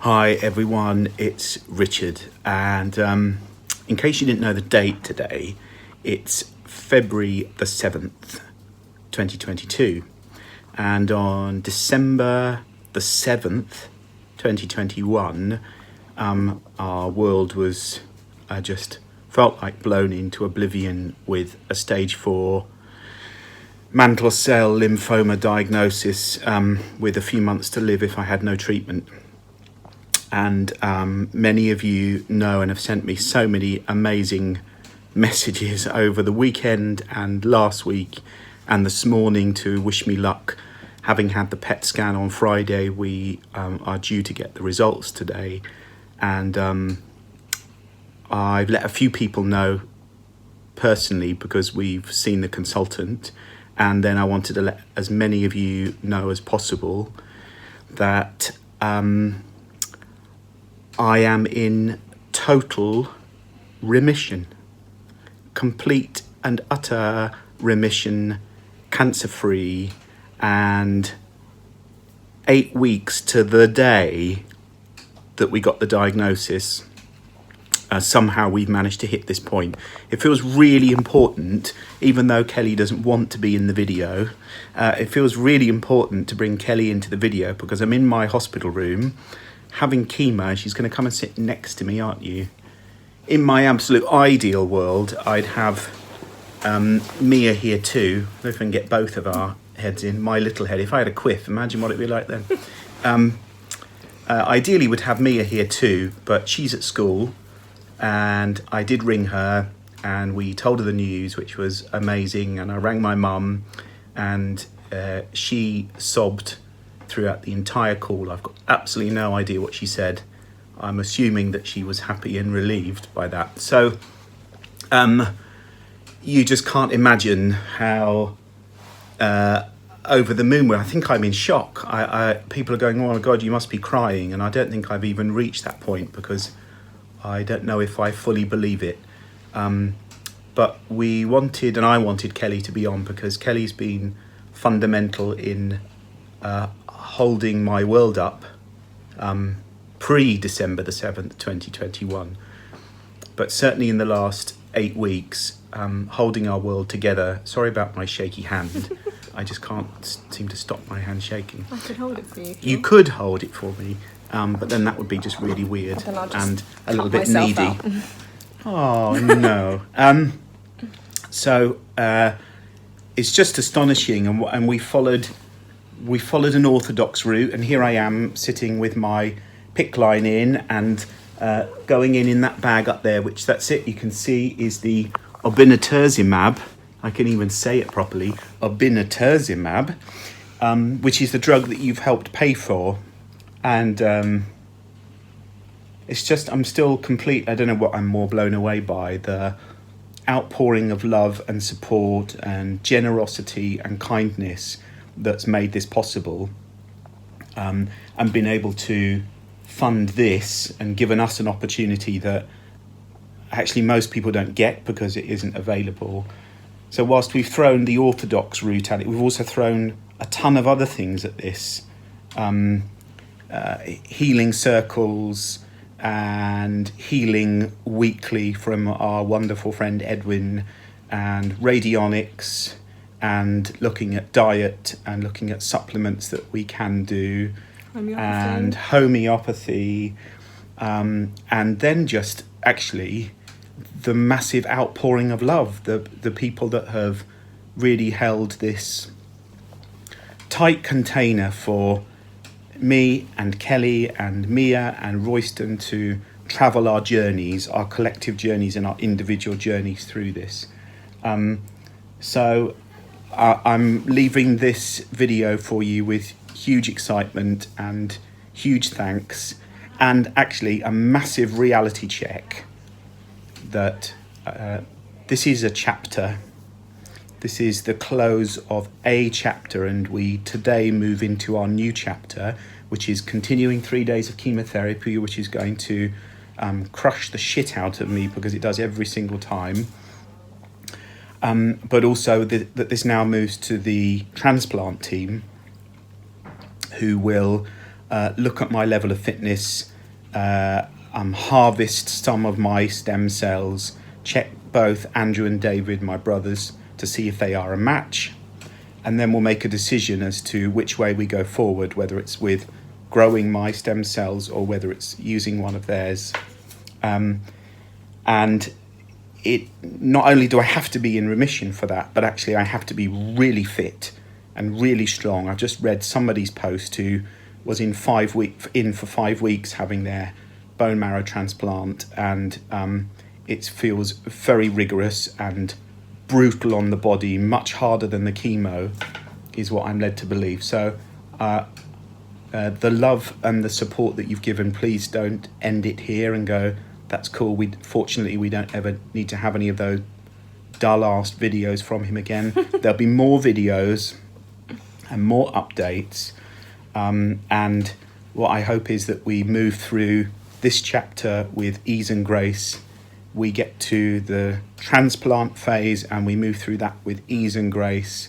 Hi everyone, it's Richard, and in case you didn't know the date today, it's February the 7th, 2022, and on December the 7th, 2021, our world was just felt like blown into oblivion with a stage 4 mantle cell lymphoma diagnosis, with a few months to live if I had no treatment. And many of you know and have sent me so many amazing messages over the weekend and last week and this morning to wish me luck. Having had the PET scan on Friday, we are due to get the results today. And I've let a few people know personally because we've seen the consultant. And then I wanted to let as many of you know as possible that I am in total remission, complete and utter remission, cancer-free, and 8 weeks to the day that we got the diagnosis. Somehow we've managed to hit this point. It feels really important, even though Kelly doesn't want to be in the video. It feels really important to bring Kelly into the video because I'm in my hospital room having chemo. She's going to come and sit next to me, aren't you? In my absolute ideal world, I'd have Mia here too. I don't know if I can get both of our heads in. My little head. If I had a quiff, imagine what it'd be like then. Ideally, would have Mia here too, but she's at school, and I did ring her, and we told her the news, which was amazing. And I rang my mum, and she sobbed throughout the entire call. I've got absolutely no idea what she said. I'm assuming that she was happy and relieved by that. So you just can't imagine how over the moon I think I'm in shock. People are going, oh my God, you must be crying. And I don't think I've even reached that point because I don't know if I fully believe it. But I wanted Kelly to be on because Kelly's been fundamental in holding my world up pre-December the 7th, 2021. But certainly in the last 8 weeks, holding our world together. Sorry about my shaky hand. I just can't seem to stop my hand shaking. I could hold it for you. You could hold it for me, but then that would be just really weird and a little bit needy. Oh, no. So it's just astonishing, and we followed an orthodox route, and here I am sitting with my PICC line in and going in that bag up there, which that's it, you can see is the obinutuzumab. I can even say it properly, obinutuzumab, which is the drug that you've helped pay for. And it's just, I'm still complete. I don't know what I'm more blown away by, the outpouring of love and support and generosity and kindness that's made this possible, and been able to fund this and given us an opportunity that actually most people don't get because it isn't available. So whilst we've thrown the orthodox route at it, we've also thrown a ton of other things at this. Healing circles and healing weekly from our wonderful friend Edwin, and radionics, and looking at diet and looking at supplements that we can do, and homeopathy, and then just actually the massive outpouring of love, the people that have really held this tight container for me and Kelly and Mia and Royston to travel our journeys, our collective journeys and our individual journeys through this. So I'm leaving this video for you with huge excitement and huge thanks, and actually a massive reality check that this is a chapter. This is the close of a chapter, and we today move into our new chapter, which is continuing 3 days of chemotherapy, which is going to crush the shit out of me because it does every single time. But also that this now moves to the transplant team, who will look at my level of fitness harvest some of my stem cells, check both Andrew and David, my brothers, to see if they are a match, and then we'll make a decision as to which way we go forward, whether it's with growing my stem cells or whether it's using one of theirs. And it not only do I have to be in remission for that, but actually I have to be really fit and really strong. I've just read somebody's post who was in for 5 weeks having their bone marrow transplant, and it feels very rigorous and brutal on the body, much harder than the chemo, is what I'm led to believe. So the love and the support that you've given, please don't end it here and go, that's cool. Fortunately, we don't ever need to have any of those dull-ass videos from him again. There'll be more videos and more updates. And what I hope is that we move through this chapter with ease and grace. We get to the transplant phase and we move through that with ease and grace.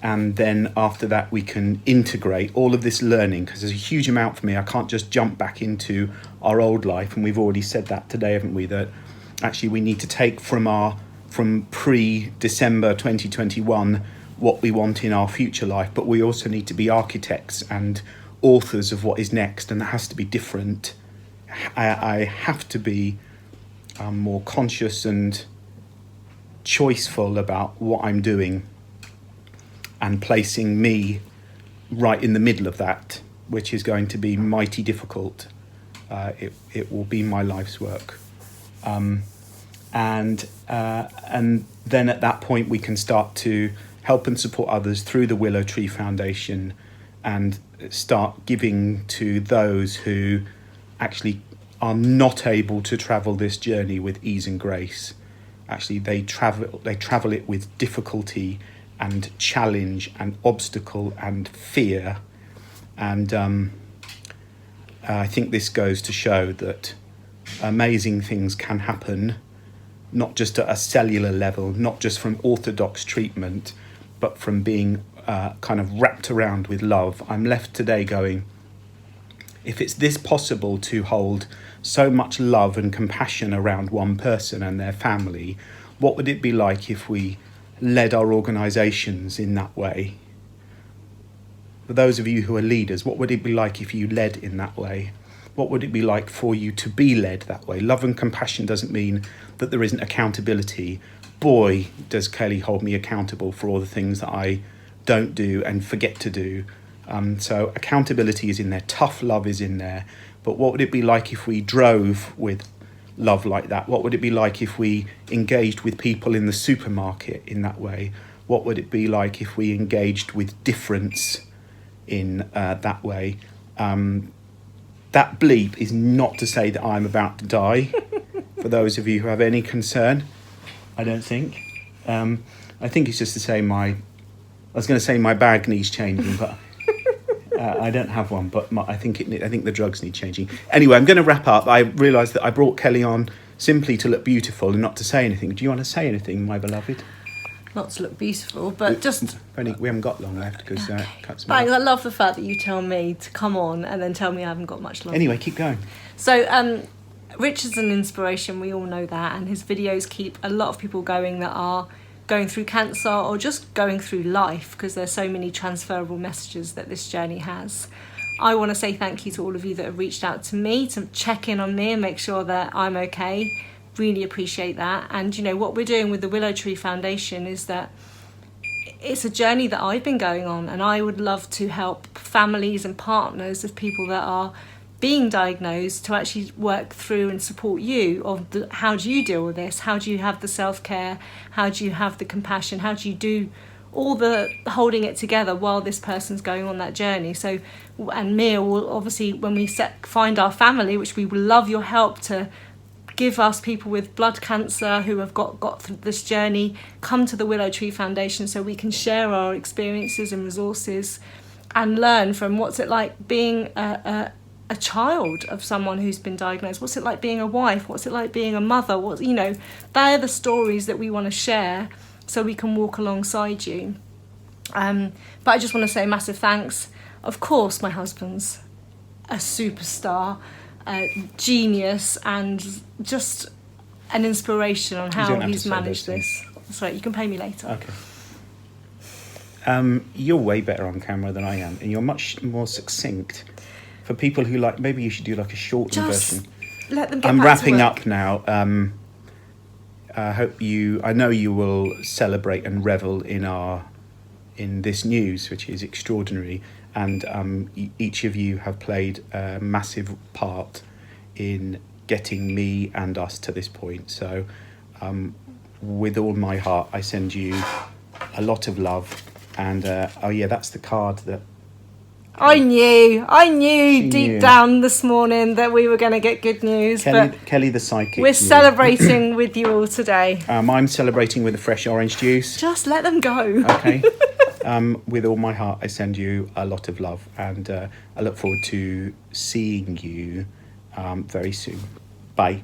And then after that, we can integrate all of this learning, because there's a huge amount for me. I can't just jump back into our old life. And we've already said that today, haven't we? That actually we need to take from pre-December 2021 what we want in our future life. But we also need to be architects and authors of what is next. And that has to be different. I have to be more conscious and choiceful about what I'm doing, and placing me right in the middle of that, which is going to be mighty difficult. It will be my life's work. And then at that point we can start to help and support others through the Willow Tree Foundation, and start giving to those who actually are not able to travel this journey with ease and grace. Actually, they travel it with difficulty and challenge and obstacle and fear. And I think this goes to show that amazing things can happen, not just at a cellular level, not just from orthodox treatment, but from being kind of wrapped around with love. I'm left today going, if it's this possible to hold so much love and compassion around one person and their family, what would it be like if we led our organisations in that way? For those of you who are leaders, what would it be like if you led in that way? What would it be like for you to be led that way? Love and compassion doesn't mean that there isn't accountability. Boy, does Kelly hold me accountable for all the things that I don't do and forget to do. So accountability is in there, tough love is in there. But what would it be like if we drove with love like that? What would it be like if we engaged with people in the supermarket in that way? What would it be like if we engaged with difference in that way? That bleep is not to say that I'm about to die, for those of you who have any concern, I don't think. I think it's just to say I was going to say my bag needs changing, but I don't have one, but I think the drugs need changing. Anyway, I'm going to wrap up. I realised that I brought Kelly on simply to look beautiful and not to say anything. Do you want to say anything, my beloved? Not to look beautiful, but just... we haven't got long left because cuts me. I love the fact that you tell me to come on and then tell me I haven't got much longer. Anyway, keep going. So, Rich is an inspiration, we all know that, and his videos keep a lot of people going that are going through cancer or just going through life, because there's so many transferable messages that this journey has. I want to say thank you to all of you that have reached out to me to check in on me and make sure that I'm okay. Really appreciate that. And you know what we're doing with the Willow Tree Foundation is that it's a journey that I've been going on, and I would love to help families and partners of people that are being diagnosed to actually work through and support you of how do you deal with this? How do you have the self-care? How do you have the compassion? How do you do all the holding it together while this person's going on that journey? So, and Mia will obviously, when we find our family, which we will love your help to give us people with blood cancer who have got through this journey, come to the Willow Tree Foundation so we can share our experiences and resources and learn from what's it like being a child of someone who's been diagnosed. What's it like being a wife? What's it like being a mother? They're the stories that we want to share so we can walk alongside you. But I just want to say massive thanks. Of course, my husband's a superstar. genius and just an inspiration on how don't have he's to say managed those this. That's right, you can pay me later. Okay. You're way better on camera than I am, and you're much more succinct. For people who like, maybe you should do like a shortened Just version. let them get I'm back to wrapping work. up now. I know you will celebrate and revel in this news, which is extraordinary, and each of you have played a massive part in getting me and us to this point. So, with all my heart, I send you a lot of love. And oh yeah, that's the card that I knew She deep knew. down this morning that we were going to get good news, Kelly the psychic. but we're knew. celebrating with you all today. I'm celebrating with a fresh orange juice. Just let them go. Okay. With all my heart, I send you a lot of love, and I look forward to seeing you very soon. Bye.